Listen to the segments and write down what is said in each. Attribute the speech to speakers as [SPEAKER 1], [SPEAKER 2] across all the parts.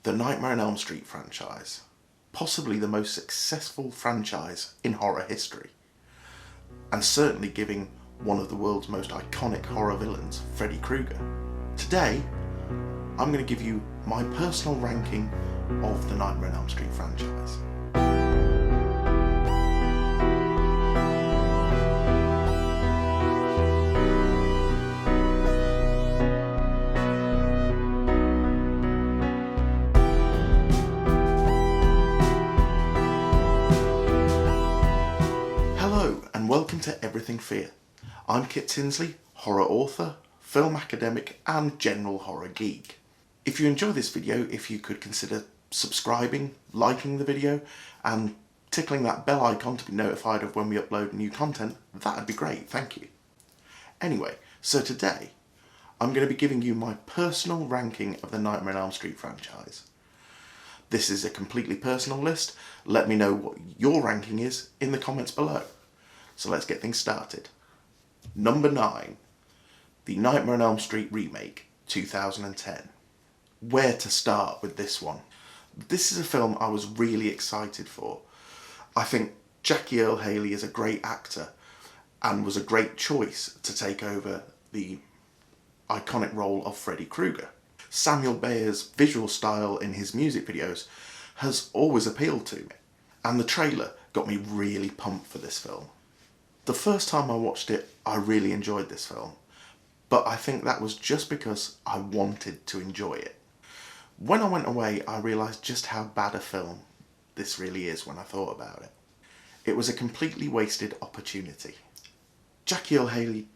[SPEAKER 1] The Nightmare on Elm Street franchise, possibly the most successful franchise in horror history, and certainly giving one of the world's most iconic horror villains, Freddy Krueger. Today, I'm going to give you my personal ranking of the Nightmare on Elm Street franchise. Hello and welcome to Everything Fear. I'm Kit Tinsley, horror author, film academic and general horror geek. If you enjoy this video, if you could consider subscribing, liking the video and tickling that bell icon to be notified of when we upload new content, that'd be great, thank you. Anyway, so today I'm going to be giving you my personal ranking of the Nightmare on Elm Street franchise. This is a completely personal list. Let me know what your ranking is in the comments below. So let's get things started. Number 9, the Nightmare on Elm Street remake, 2010. Where to start with this one? This is a film I was really excited for. I think Jackie Earle Haley is a great actor and was a great choice to take over the iconic role of Freddy Krueger. Samuel Bayer's visual style in his music videos has always appealed to me, and the trailer got me really pumped for this film. The first time I watched it, I really enjoyed this film, but I think that was just because I wanted to enjoy it. When I went away, I realised just how bad a film this really is when I thought about it. It was a completely wasted opportunity. Jackie Earle Haley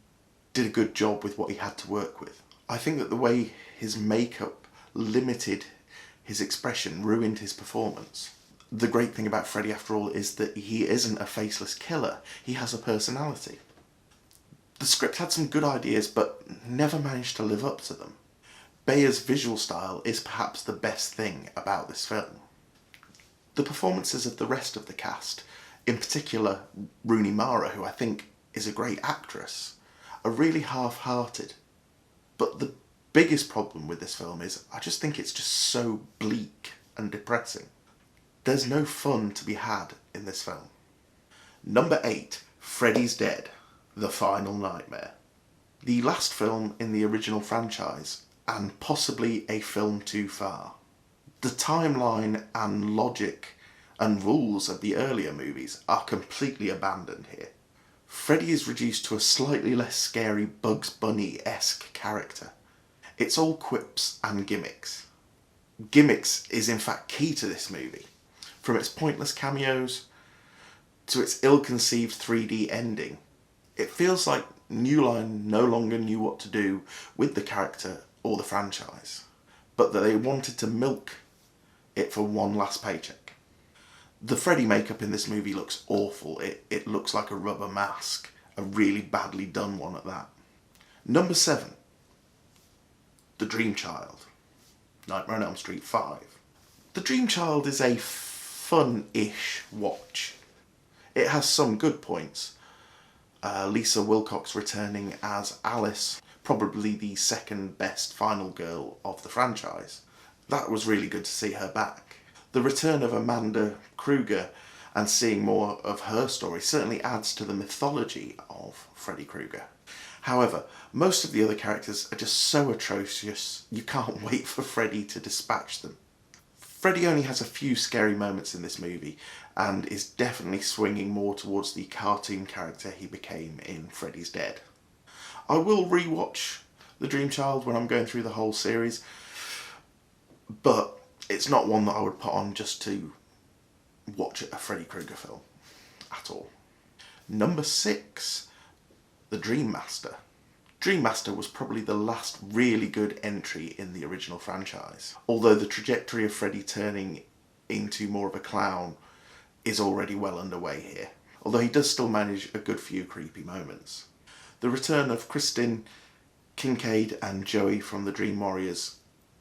[SPEAKER 1] did a good job with what he had to work with. I think that the way his makeup limited his expression ruined his performance. The great thing about Freddy, after all, is that he isn't a faceless killer. He has a personality. The script had some good ideas, but never managed to live up to them. Bayer's visual style is perhaps the best thing about this film. The performances of the rest of the cast, in particular Rooney Mara, who I think is a great actress, are really half-hearted. But the biggest problem with this film is I just think it's just so bleak and depressing. There's no fun to be had in this film. Number 8, Freddy's Dead, The Final Nightmare. The last film in the original franchise, and possibly a film too far. The timeline and logic and rules of the earlier movies are completely abandoned here. Freddy is reduced to a slightly less scary Bugs Bunny-esque character. It's all quips and gimmicks. Gimmicks is in fact key to this movie. From its pointless cameos to its ill-conceived 3D ending, it feels like New Line no longer knew what to do with the character or the franchise, but that they wanted to milk it for one last paycheck. The Freddy makeup in this movie looks awful. It looks like a rubber mask, a really badly done one at that. Number 7, The Dream Child, Nightmare on Elm Street 5. The Dream Child is a fun-ish watch. It has some good points. Lisa Wilcox returning as Alice, probably the second best final girl of the franchise. That was really good to see her back. The return of Amanda Krueger and seeing more of her story certainly adds to the mythology of Freddy Krueger. However, most of the other characters are just so atrocious, you can't wait for Freddy to dispatch them. Freddy only has a few scary moments in this movie and is definitely swinging more towards the cartoon character he became in Freddy's Dead. I will rewatch The Dream Child when I'm going through the whole series, but it's not one that I would put on just to watch a Freddy Krueger film at all. Number 6, The Dream Master. Dream Master was probably the last really good entry in the original franchise, although the trajectory of Freddy turning into more of a clown is already well underway here, although he does still manage a good few creepy moments. The return of Kristen Kincaid and Joey from the Dream Warriors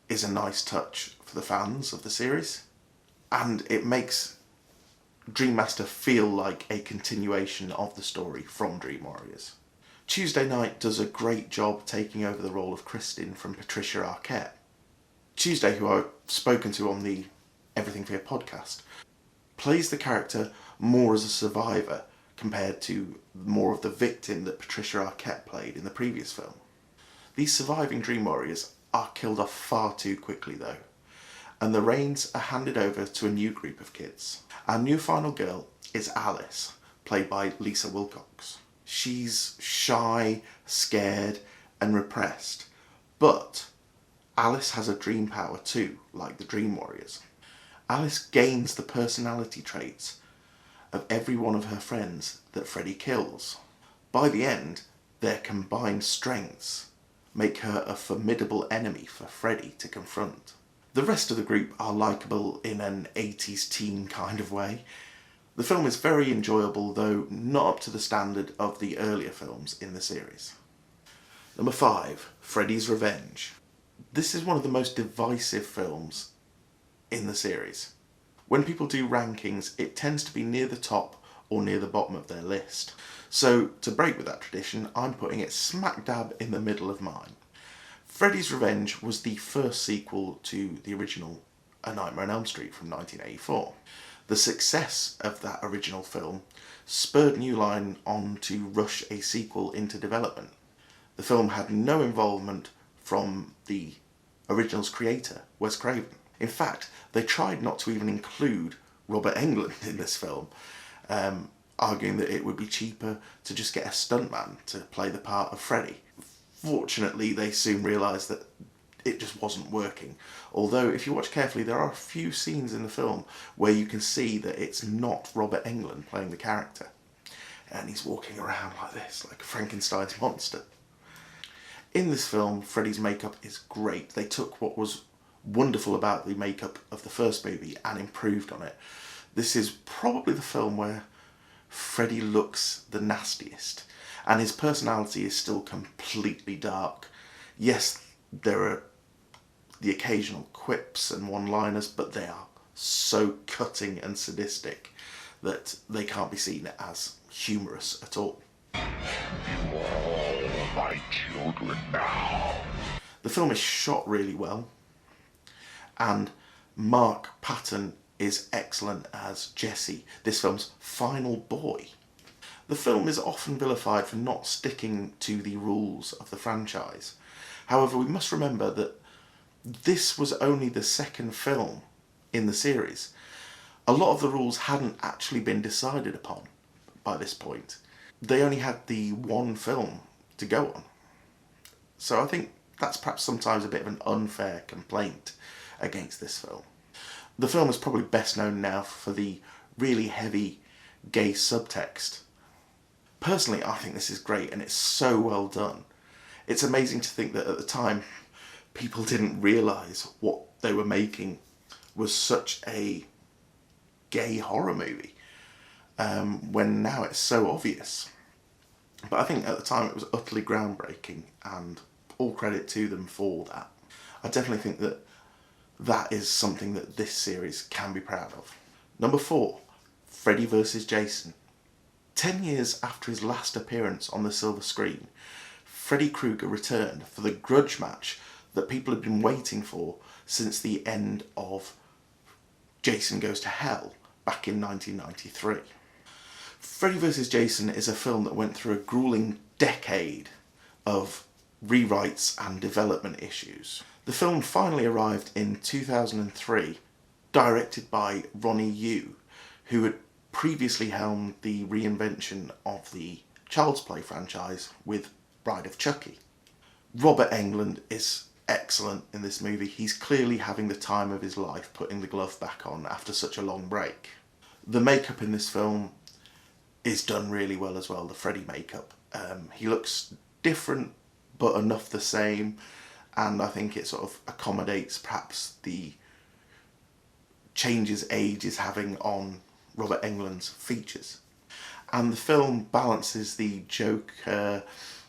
[SPEAKER 1] is a nice touch for the fans of the series, and it makes Dream Master feel like a continuation of the story from Dream Warriors. Tuesday Knight does a great job taking over the role of Kristen from Patricia Arquette. Tuesday, who I've spoken to on the Everything Fear podcast, plays the character more as a survivor compared to more of the victim that Patricia Arquette played in the previous film. These surviving Dream Warriors are killed off far too quickly though, and the reins are handed over to a new group of kids. Our new final girl is Alice, played by Lisa Wilcox. She's shy, scared, and repressed, but Alice has a dream power too, like the Dream Warriors. Alice gains the personality traits of every one of her friends that Freddy kills. By the end, their combined strengths make her a formidable enemy for Freddy to confront. The rest of the group are likeable in an 80s teen kind of way. The film is very enjoyable, though not up to the standard of the earlier films in the series. Number 5, Freddy's Revenge. This is one of the most divisive films in the series. When people do rankings, it tends to be near the top or near the bottom of their list. So, to break with that tradition, I'm putting it smack dab in the middle of mine. Freddy's Revenge was the first sequel to the original A Nightmare on Elm Street from 1984. The success of that original film spurred New Line on to rush a sequel into development. The film had no involvement from the original's creator, Wes Craven. In fact, they tried not to even include Robert Englund in this film, arguing that it would be cheaper to just get a stuntman to play the part of Freddy. Fortunately, they soon realised that it just wasn't working. Although, if you watch carefully, there are a few scenes in the film where you can see that it's not Robert Englund playing the character. And he's walking around like this, like a Frankenstein's monster. In this film, Freddy's makeup is great. They took what was wonderful about the makeup of the first movie and improved on it. This is probably the film where Freddy looks the nastiest, and his personality is still completely dark. Yes, there are the occasional quips and one-liners, but they are so cutting and sadistic that they can't be seen as humorous at all.
[SPEAKER 2] You are all my children now.
[SPEAKER 1] The film is shot really well, and Mark Patton is excellent as Jesse, this film's final boy. The film is often vilified for not sticking to the rules of the franchise. However, we must remember that this was only the second film in the series. A lot of the rules hadn't actually been decided upon by this point. They only had the one film to go on. So I think that's perhaps sometimes a bit of an unfair complaint against this film. The film is probably best known now for the really heavy gay subtext. Personally, I think this is great and it's so well done. It's amazing to think that at the time people didn't realise what they were making was such a gay horror movie, when now it's so obvious. But I think at the time it was utterly groundbreaking, and all credit to them for that. I definitely think that that is something that this series can be proud of. Number 4, Freddy vs. Jason. 10 years after his last appearance on the silver screen, Freddy Krueger returned for the grudge match that people had been waiting for since the end of Jason Goes to Hell back in 1993. Freddy vs. Jason is a film that went through a grueling decade of rewrites and development issues. The film finally arrived in 2003, directed by Ronnie Yu, who had previously helmed the reinvention of the Child's Play franchise with Bride of Chucky. Robert Englund is excellent in this movie. He's clearly having the time of his life putting the glove back on after such a long break. The makeup in this film is done really well as well, the Freddy makeup. He looks different but enough the same, and I think it sort of accommodates perhaps the changes age is having on Robert Englund's features. And the film balances the Joker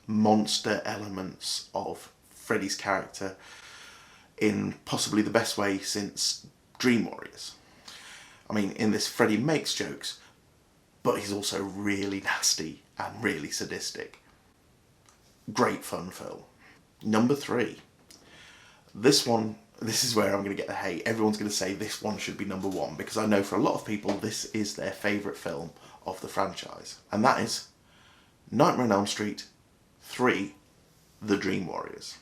[SPEAKER 1] monster elements of Freddy's character in possibly the best way since Dream Warriors. I mean, in this, Freddy makes jokes, but he's also really nasty and really sadistic. Great fun film. Number 3. This one this is where I'm going to get the hate. Everyone's going to say this one should be number one, because I know for a lot of people this is their favourite film of the franchise. And that is Nightmare on Elm Street 3, The Dream Warriors.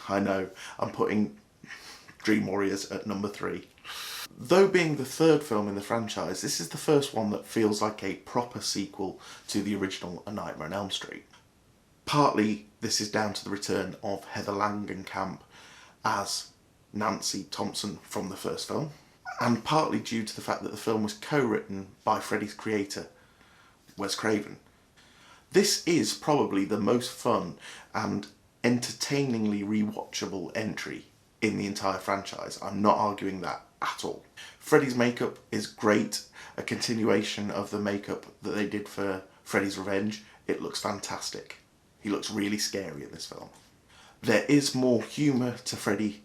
[SPEAKER 1] I know, I'm putting Dream Warriors at number 3. Though being the third film in the franchise, this is the first one that feels like a proper sequel to the original A Nightmare on Elm Street. Partly this is down to the return of Heather Langenkamp as Nancy Thompson from the first film, and partly due to the fact that the film was co-written by Freddy's creator, Wes Craven. This is probably the most fun and entertainingly rewatchable entry in the entire franchise. I'm not arguing that at all. Freddy's makeup is great, a continuation of the makeup that they did for Freddy's Revenge. It looks fantastic. He looks really scary in this film. There is more humour to Freddy's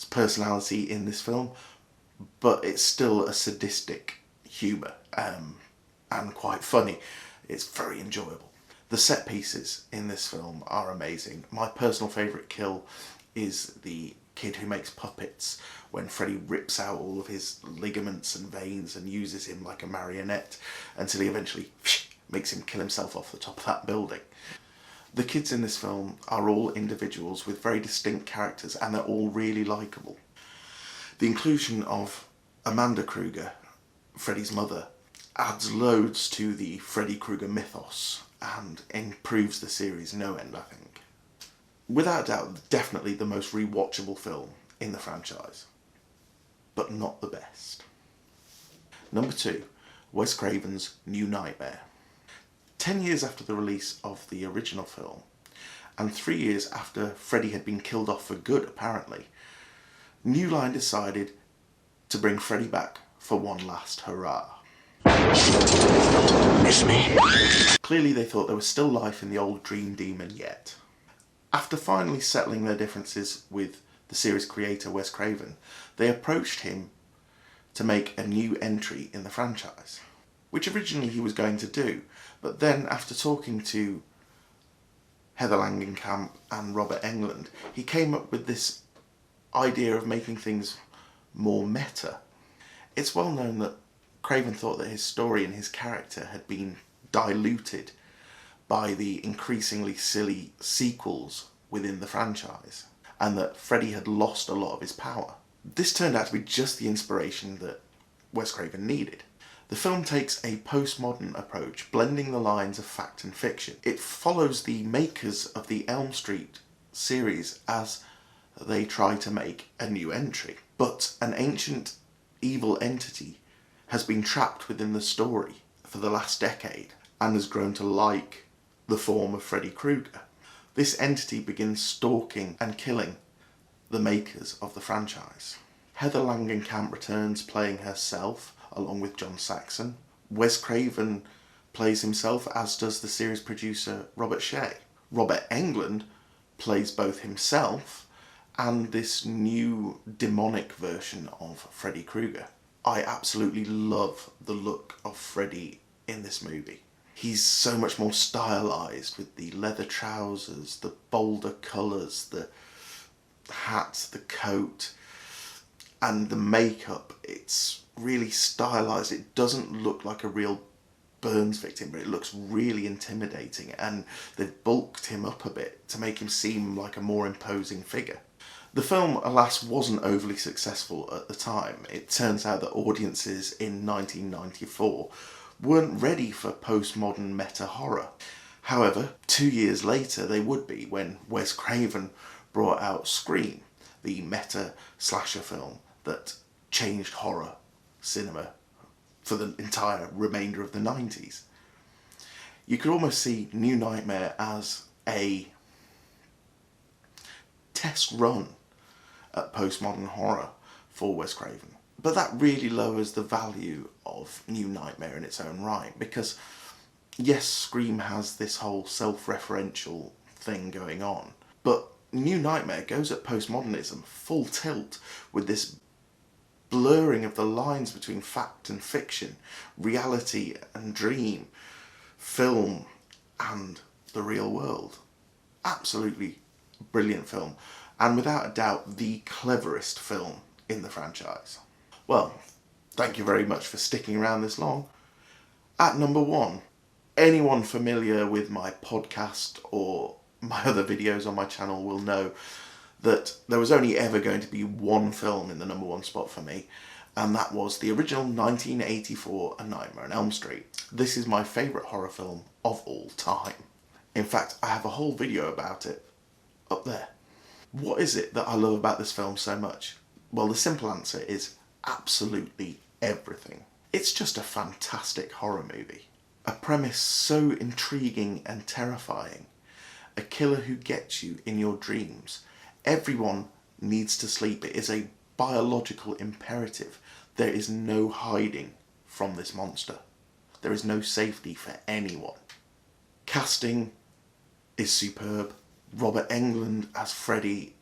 [SPEAKER 1] personality in this film, but it's still a sadistic humour and quite funny. It's very enjoyable. The set pieces in this film are amazing. My personal favourite kill is the kid who makes puppets, when Freddy rips out all of his ligaments and veins and uses him like a marionette until he eventually makes him kill himself off the top of that building. The kids in this film are all individuals with very distinct characters, and they're all really likeable. The inclusion of Amanda Krueger, Freddy's mother, adds loads to the Freddy Krueger mythos and improves the series no end, I think. Without doubt, definitely the most rewatchable film in the franchise, but not the best. Number 2, Wes Craven's New Nightmare. 10 years after the release of the original film, and 3 years after Freddy had been killed off for good apparently, New Line decided to bring Freddy back for one last hurrah.
[SPEAKER 2] Miss me?
[SPEAKER 1] Clearly they thought there was still life in the old Dream Demon yet. After finally settling their differences with the series creator Wes Craven, they approached him to make a new entry in the franchise, which originally he was going to do, but then after talking to Heather Langenkamp and Robert Englund, he came up with this idea of making things more meta. It's well known that Craven thought that his story and his character had been diluted by the increasingly silly sequels within the franchise, and that Freddy had lost a lot of his power. This turned out to be just the inspiration that Wes Craven needed. The film takes a postmodern approach, blending the lines of fact and fiction. It follows the makers of the Elm Street series as they try to make a new entry. But an ancient evil entity has been trapped within the story for the last decade and has grown to like the form of Freddy Krueger. This entity begins stalking and killing the makers of the franchise. Heather Langenkamp returns playing herself along with John Saxon. Wes Craven plays himself, as does the series producer Robert Shea. Robert Englund plays both himself and this new demonic version of Freddy Krueger. I absolutely love the look of Freddy in this movie. He's so much more stylized with the leather trousers, the bolder colours, the hat, the coat, and the makeup. It's really stylized. It doesn't look like a real Burns victim, but it looks really intimidating, and they've bulked him up a bit to make him seem like a more imposing figure. The film, alas, wasn't overly successful at the time. It turns out that audiences in 1994 weren't ready for postmodern meta horror. However, 2 years later they would be, when Wes Craven brought out Scream, the meta slasher film that changed horror cinema for the entire remainder of the 90s. You could almost see New Nightmare as a test run at postmodern horror for Wes Craven. But that really lowers the value of New Nightmare in its own right, because yes, Scream has this whole self-referential thing going on, but New Nightmare goes at postmodernism full tilt with this blurring of the lines between fact and fiction, reality and dream, film and the real world. Absolutely brilliant film, and without a doubt the cleverest film in the franchise. Well, thank you very much for sticking around this long. At number 1, anyone familiar with my podcast or my other videos on my channel will know that there was only ever going to be one film in the number 1 spot for me, and that was the original 1984 A Nightmare on Elm Street. This is my favourite horror film of all time. In fact, I have a whole video about it up there. What is it that I love about this film so much? Well, the simple answer is absolutely everything. It's just a fantastic horror movie. A premise so intriguing and terrifying. A killer who gets you in your dreams. Everyone needs to sleep. It is a biological imperative. There is no hiding from this monster. There is no safety for anyone. Casting is superb. Robert Englund as Freddy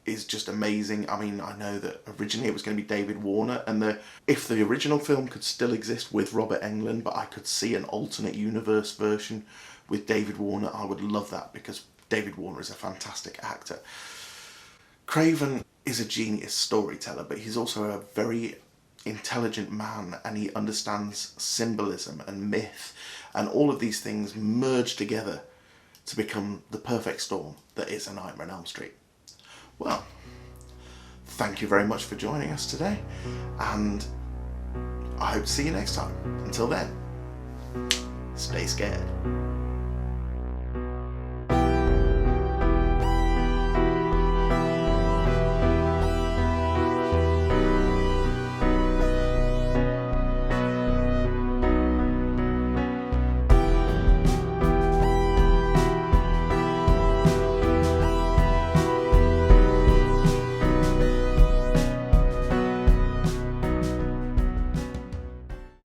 [SPEAKER 1] is just amazing. I mean, I know that originally it was going to be David Warner, and if the original film could still exist with Robert Englund, but I could see an alternate universe version with David Warner, I would love that, because David Warner is a fantastic actor. Craven is a genius storyteller, but he's also a very intelligent man, and he understands symbolism and myth, and all of these things merge together to become the perfect storm that is A Nightmare on Elm Street. Well, thank you very much for joining us today, and I hope to see you next time. Until then, stay scared.